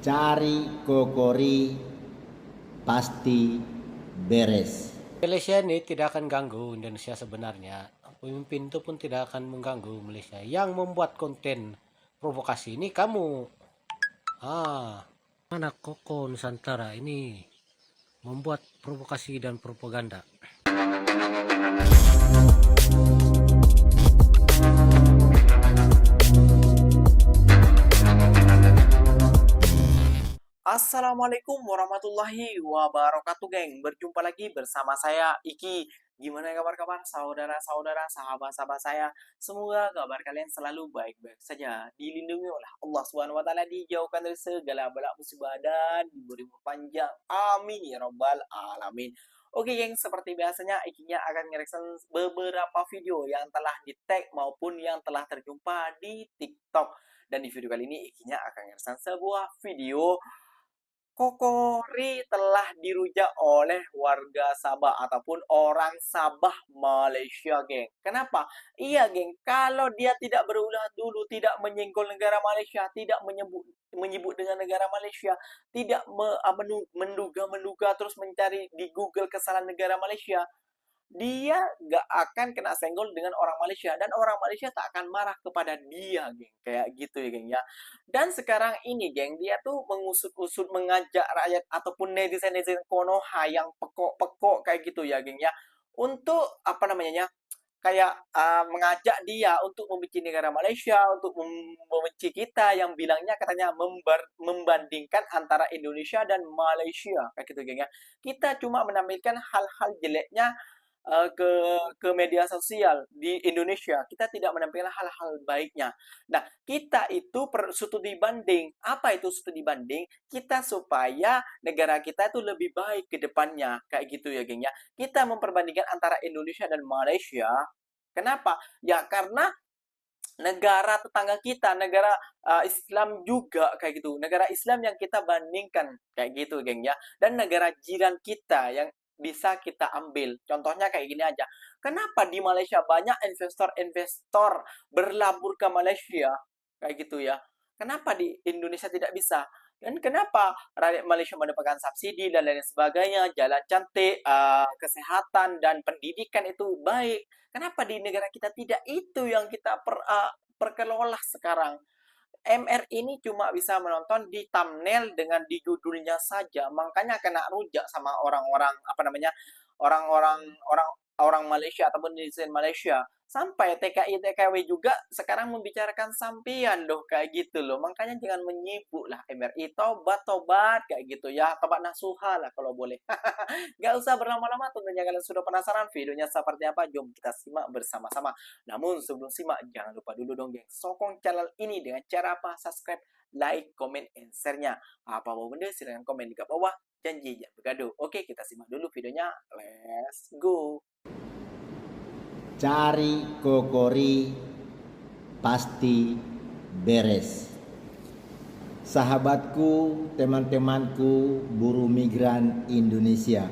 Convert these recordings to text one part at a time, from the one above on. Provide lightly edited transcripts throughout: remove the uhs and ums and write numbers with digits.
Cari kokori pasti beres. Malaysia ini tidak akan ganggu Indonesia sebenarnya. Pemimpin itu pun tidak akan mengganggu Malaysia. Yang membuat konten provokasi ini kamu. Mana Koko Nusantara ini membuat provokasi dan propaganda. Assalamualaikum warahmatullahi wabarakatuh, geng. Berjumpa lagi bersama saya Iki. Gimana kabar-kabar saudara-saudara, sahabat-sahabat saya? Semoga kabar kalian selalu baik-baik saja, dilindungi oleh Allah Subhanahu wa taala, dijauhkan dari segala bala musibah dan diberi umur panjang. Amin ya rabbal alamin. Oke, geng, seperti biasanya Ikinya akan ngereaction beberapa video yang telah di-tag maupun yang telah terjumpa di TikTok. Dan di video kali ini Ikinya akan ngereaction sebuah video kokori telah dirujak oleh warga Sabah ataupun orang Sabah Malaysia, geng. Kenapa? Iya, geng. Kalau dia tidak berulah dulu, tidak menyenggol negara Malaysia, tidak menyebut dengan negara Malaysia, tidak menduga-menduga terus mencari di Google kesalahan negara Malaysia, dia nggak akan kena senggol dengan orang Malaysia dan orang Malaysia tak akan marah kepada dia, geng. Kayak gitu ya, geng ya. Dan sekarang ini, geng, dia tuh mengusut-usut mengajak rakyat ataupun netizen-netizen Konoha yang pekok-pekok kayak gitu ya, geng ya. Untuk apa namanya ya? Kayak mengajak dia untuk membenci negara Malaysia, untuk membenci kita, yang bilangnya katanya membandingkan antara Indonesia dan Malaysia kayak gitu, geng ya. Kita cuma menampilkan hal-hal jeleknya ke media sosial di Indonesia. Kita tidak menampilkan hal-hal baiknya. Nah, kita itu studi banding. Apa itu studi banding? Kita supaya negara kita itu lebih baik ke depannya. Kayak gitu ya, geng ya. Kita memperbandingkan antara Indonesia dan Malaysia. Kenapa? Ya, karena negara tetangga kita, negara Islam juga kayak gitu. Negara Islam yang kita bandingkan kayak gitu, geng ya. Dan negara jiran kita yang bisa kita ambil. Contohnya kayak gini aja. Kenapa di Malaysia banyak investor-investor berlabur ke Malaysia? Kayak gitu ya. Kenapa di Indonesia tidak bisa? Dan kenapa rakyat Malaysia mendapatkan subsidi dan lain sebagainya, jalan cantik, kesehatan dan pendidikan itu baik. Kenapa di negara kita tidak? Itu yang kita perkelola sekarang. MR ini cuma bisa menonton di thumbnail dengan di judulnya saja, makanya kena rujak sama orang-orang apa namanya, orang Malaysia ataupun netizen Malaysia. Sampai TKI TKW juga sekarang membicarakan sampian loh kayak gitu loh. Makanya jangan menyibuk lah MRI, tobat kayak gitu ya, tobat nasuha lah kalau boleh. Gak usah berlama-lama, tentunya kalian sudah penasaran videonya seperti apa, jom kita simak bersama-sama. Namun sebelum simak, jangan lupa dulu dong, geng, sokong channel ini dengan cara apa? Subscribe, like, comment, and share-nya. Apa mau benda, silahkan komen di bawah. Janji jangan bergaduh. Oke, kita simak dulu videonya. Let's go. Cari kokori pasti beres. Sahabatku, teman-temanku, buruh migran Indonesia.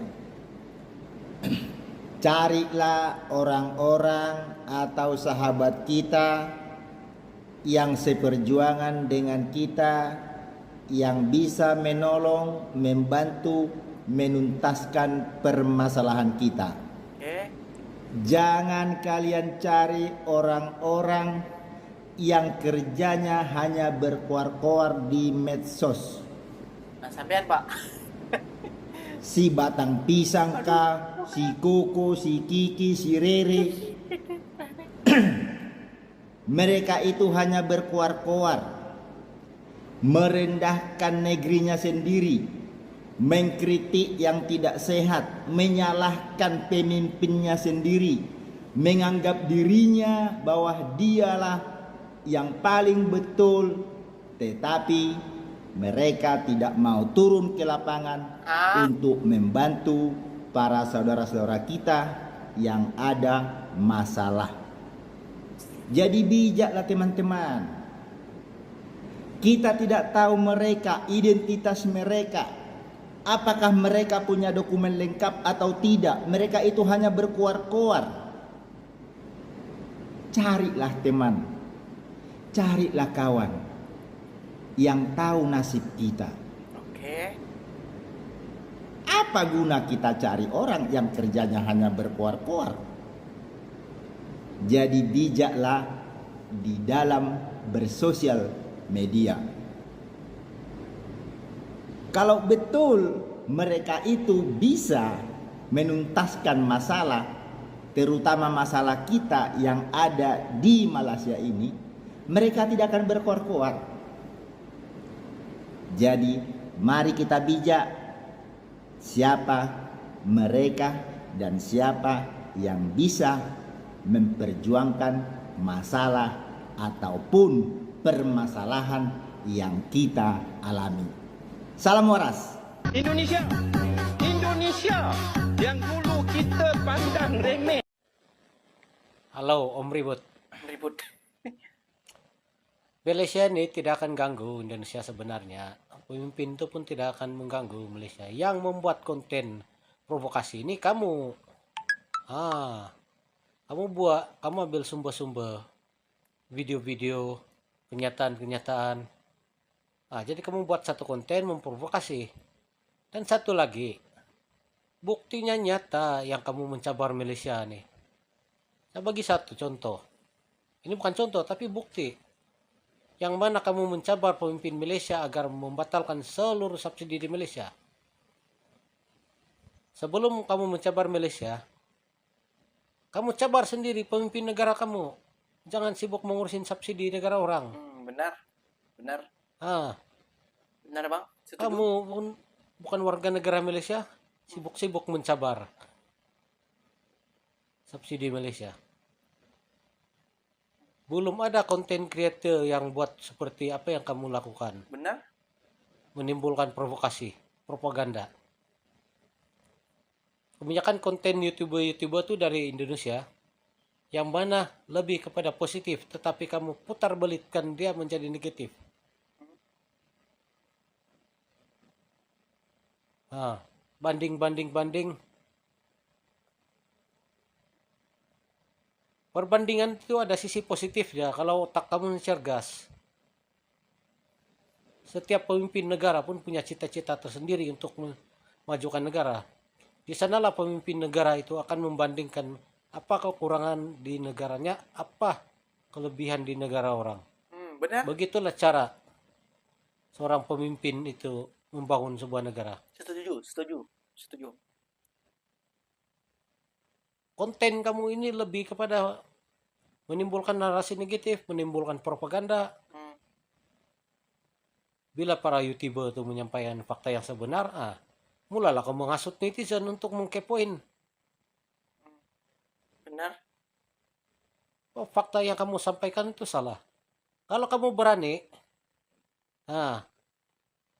Carilah orang-orang atau sahabat kita yang seperjuangan dengan kita, yang bisa menolong, membantu, menuntaskan permasalahan kita. Jangan kalian cari orang-orang yang kerjanya hanya berkoar-koar di medsos. Nah, sampean, Pak. Si Batang Pisang kah, si Koko, si Kiki, si Rere. Mereka itu hanya berkoar-koar, merendahkan negerinya sendiri, mengkritik yang tidak sehat, menyalahkan pemimpinnya sendiri, menganggap dirinya bahwa dialah yang paling betul, tetapi mereka tidak mau turun ke lapangan untuk membantu para saudara-saudara kita yang ada masalah. Jadi bijaklah teman-teman. Kita tidak tahu mereka, identitas mereka. Apakah mereka punya dokumen lengkap atau tidak? Mereka itu hanya berkoar-koar. Carilah teman, carilah kawan yang tahu nasib kita. Apa guna kita cari orang yang kerjanya hanya berkoar-koar? Jadi bijaklah di dalam bersosial media. Kalau betul mereka itu bisa menuntaskan masalah, terutama masalah kita yang ada di Malaysia ini, mereka tidak akan berkoar-koar. Jadi mari kita bijak siapa mereka dan siapa yang bisa memperjuangkan masalah ataupun permasalahan yang kita alami. Salam waras. Indonesia, Indonesia yang dulu kita pandang remeh. Halo Om Ribut. Ribut. Malaysia ini tidak akan ganggu Indonesia sebenarnya. Pemimpin itu pun tidak akan mengganggu Malaysia. Yang membuat konten provokasi ini kamu. Kamu ambil sumber-sumber video-video, kenyataan-kenyataan. Jadi kamu buat satu konten memprovokasi. Dan satu lagi, buktinya nyata yang kamu mencabar Malaysia nih. Saya bagi satu contoh. Ini bukan contoh, tapi bukti. Yang mana kamu mencabar pemimpin Malaysia agar membatalkan seluruh subsidi di Malaysia. Sebelum kamu mencabar Malaysia, kamu cabar sendiri pemimpin negara kamu. Jangan sibuk mengurusin subsidi negara orang. Benar. Benar. Benar bang. Setuju. Kamu bukan warga negara Malaysia, sibuk-sibuk mencabar subsidi Malaysia. Belum ada konten creator yang buat seperti apa yang kamu lakukan. Benar. Menimbulkan provokasi, propaganda. Kebanyakan konten YouTuber itu dari Indonesia, yang mana lebih kepada positif, tetapi kamu putar balitkan dia menjadi negatif. Banding. Perbandingan itu ada sisi positifnya kalau otak kamu cergas. Setiap pemimpin negara pun punya cita-cita tersendiri untuk memajukan negara. Di sanalah pemimpin negara itu akan membandingkan apa kekurangan di negaranya, apa kelebihan di negara orang. Benar. Begitulah cara seorang pemimpin itu membangun sebuah negara. Setuju. Konten kamu ini lebih kepada menimbulkan narasi negatif, menimbulkan propaganda. Bila para YouTuber itu menyampaikan fakta yang sebenar, mulalah kamu menghasut netizen untuk mengkepoin. Benar. Fakta yang kamu sampaikan itu salah. Kalau kamu berani,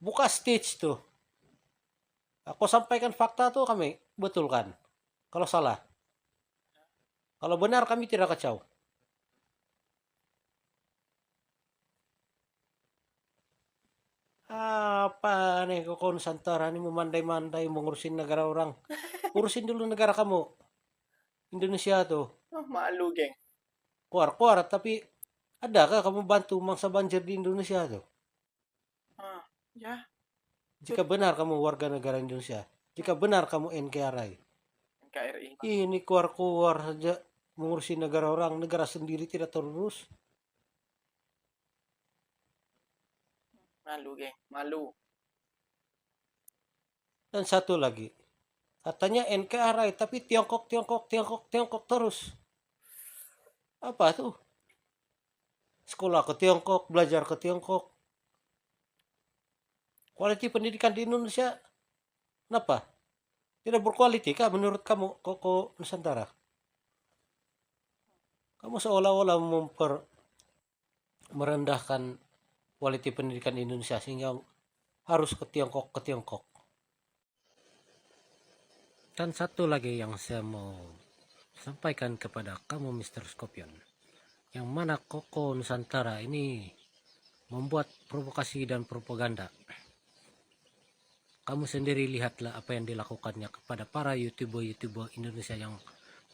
buka stage tuh. Aku sampaikan fakta tuh kami betulkan. Kalau salah. Kalau benar kami tidak kacau. Apa nih kok Nusantara ini memandai-mandai mengurusin negara orang. Urusin dulu negara kamu. Indonesia tuh. Malu geng. Keluar tapi adakah kamu bantu mangsa banjir di Indonesia tuh? Ya. Jika benar kamu warga negara Indonesia. Jika benar kamu NKRI. Ini keluar saja mengurusi negara orang, negara sendiri tidak terurus. Malu geng, malu. Dan satu lagi, katanya NKRI tapi Tiongkok terus. Apa tuh? Sekolah ke Tiongkok, belajar ke Tiongkok. Kualitas pendidikan di Indonesia, kenapa? Tidak berkualitas kah menurut kamu, Koko Nusantara? Kamu seolah-olah merendahkan kualitas pendidikan Indonesia sehingga harus ke Tiongkok. Dan satu lagi yang saya mau sampaikan kepada kamu Mr. Scorpion, yang mana Koko Nusantara ini membuat provokasi dan propaganda. Kamu sendiri lihatlah apa yang dilakukannya kepada para YouTuber Indonesia yang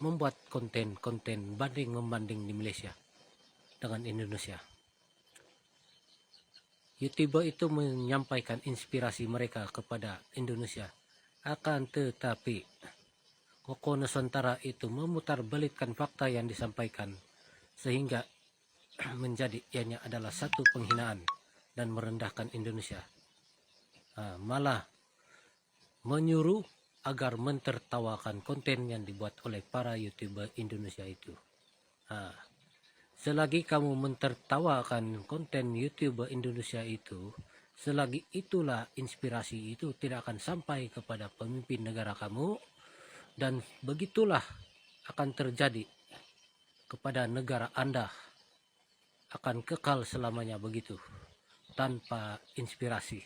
membuat konten membanding di Malaysia dengan Indonesia. YouTuber itu menyampaikan inspirasi mereka kepada Indonesia Akan tetapi, Koko Nusantara itu memutarbelitkan fakta yang disampaikan, sehingga menjadi ianya adalah satu penghinaan dan merendahkan Indonesia. Malah menyuruh agar mentertawakan konten yang dibuat oleh para YouTuber Indonesia itu. Selagi kamu mentertawakan konten YouTuber Indonesia itu, selagi itulah inspirasi itu tidak akan sampai kepada pemimpin negara kamu, dan begitulah akan terjadi kepada negara Anda, akan kekal selamanya begitu, tanpa inspirasi.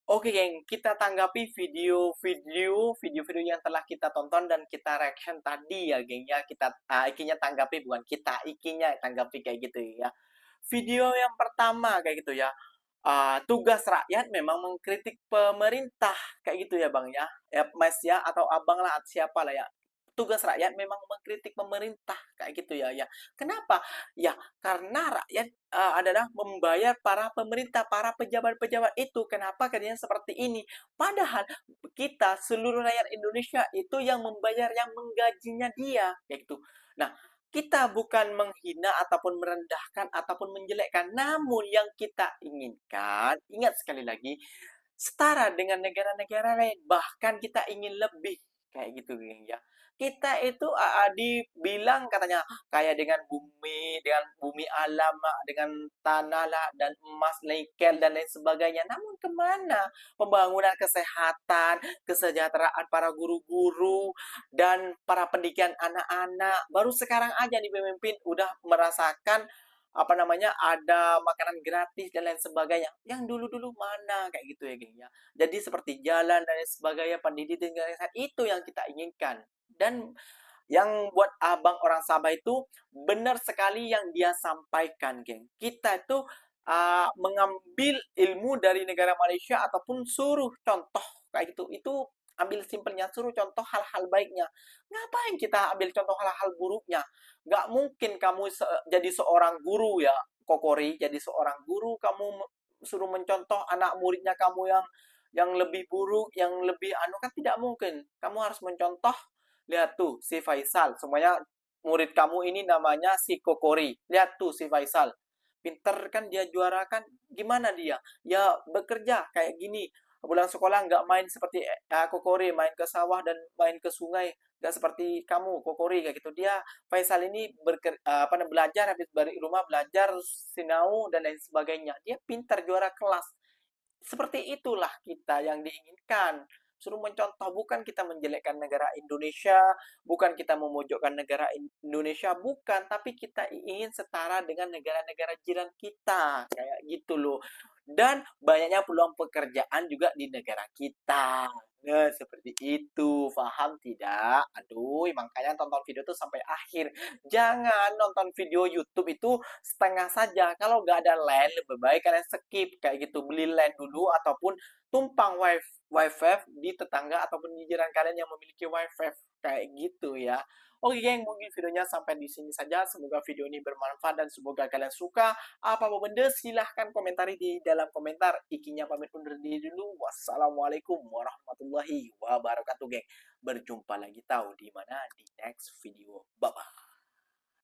Oke, geng, kita tanggapi video-video yang telah kita tonton dan kita reaction tadi ya, geng ya. Kita ikinya tanggapi, bukan kita, ikinya tanggapi kayak gitu ya. Video yang pertama kayak gitu ya. Tugas rakyat memang mengkritik pemerintah kayak gitu ya, Bang ya. Ya, Mas ya, atau Abang lah, siapa lah ya. Tugas rakyat memang mengkritik pemerintah kayak gitu ya. Kenapa? Ya, karena rakyat adalah membayar para pemerintah, para pejabat-pejabat itu. Kenapa kerjanya seperti ini? Padahal kita seluruh rakyat Indonesia itu yang membayar, yang menggajinya dia, kayak gitu. Nah, kita bukan menghina ataupun merendahkan ataupun menjelekkan, namun yang kita inginkan, ingat sekali lagi, setara dengan negara-negara lain, bahkan kita ingin lebih kayak gitu, geng ya. Kita itu dibilang katanya kaya dengan bumi alam, dengan tanah lah, dan emas, nikel dan lain sebagainya. Namun kemana pembangunan kesehatan, kesejahteraan para guru-guru dan para pendidikan anak-anak? Baru sekarang aja nih pemimpin udah merasakan apa namanya, ada makanan gratis dan lain sebagainya. Yang dulu-dulu mana kayak gitu ya, geng ya. Jadi seperti jalan dan lain sebagainya, pendidikan dan lain sebagainya, itu yang kita inginkan. Dan yang buat abang orang Sabah itu benar sekali yang dia sampaikan, geng. Kita itu mengambil ilmu dari negara Malaysia ataupun suruh contoh kayak gitu. Itu ambil simpelnya, suruh contoh hal-hal baiknya. Ngapain kita ambil contoh hal-hal buruknya? Gak mungkin kamu jadi seorang guru ya, Kokori, jadi seorang guru kamu suruh mencontoh anak muridnya kamu yang lebih buruk, yang lebih anu, kan tidak mungkin. Kamu harus mencontoh. Lihat tuh si Faisal, semuanya murid kamu ini namanya si Kokori. Lihat tuh si Faisal. Pinter kan dia, juara kan, gimana dia? Ya bekerja kayak gini. Pulang sekolah nggak main seperti Kokori, main ke sawah dan main ke sungai. Nggak seperti kamu, Kokori, kayak gitu. Dia, Faisal ini belajar, habis dari rumah belajar, sinau, dan lain sebagainya. Dia pintar, juara kelas. Seperti itulah kita yang diinginkan. Suruh mencontoh, bukan kita menjelekkan negara Indonesia, bukan kita memojokkan negara Indonesia, bukan, tapi kita ingin setara dengan negara-negara jiran kita, kayak gitu loh. Dan banyaknya peluang pekerjaan juga di negara kita. Nah, seperti itu. Paham tidak? Aduh, makanya tonton video itu sampai akhir. Jangan nonton video YouTube itu setengah saja. Kalau nggak ada LAN, lebih baik kalian skip kayak gitu. Beli LAN dulu ataupun tumpang wifi di tetangga ataupun di jiran kalian yang memiliki wifi kayak gitu ya. Oke, geng, mungkin videonya sampai di sini saja. Semoga video ini bermanfaat dan semoga kalian suka. Apa benda, silahkan komentari di dalam komentar. Ikinya pamit undur diri dulu. Wassalamualaikum warahmatullahi wabarakatuh, geng. Berjumpa lagi tahu di mana di next video. Bye bye.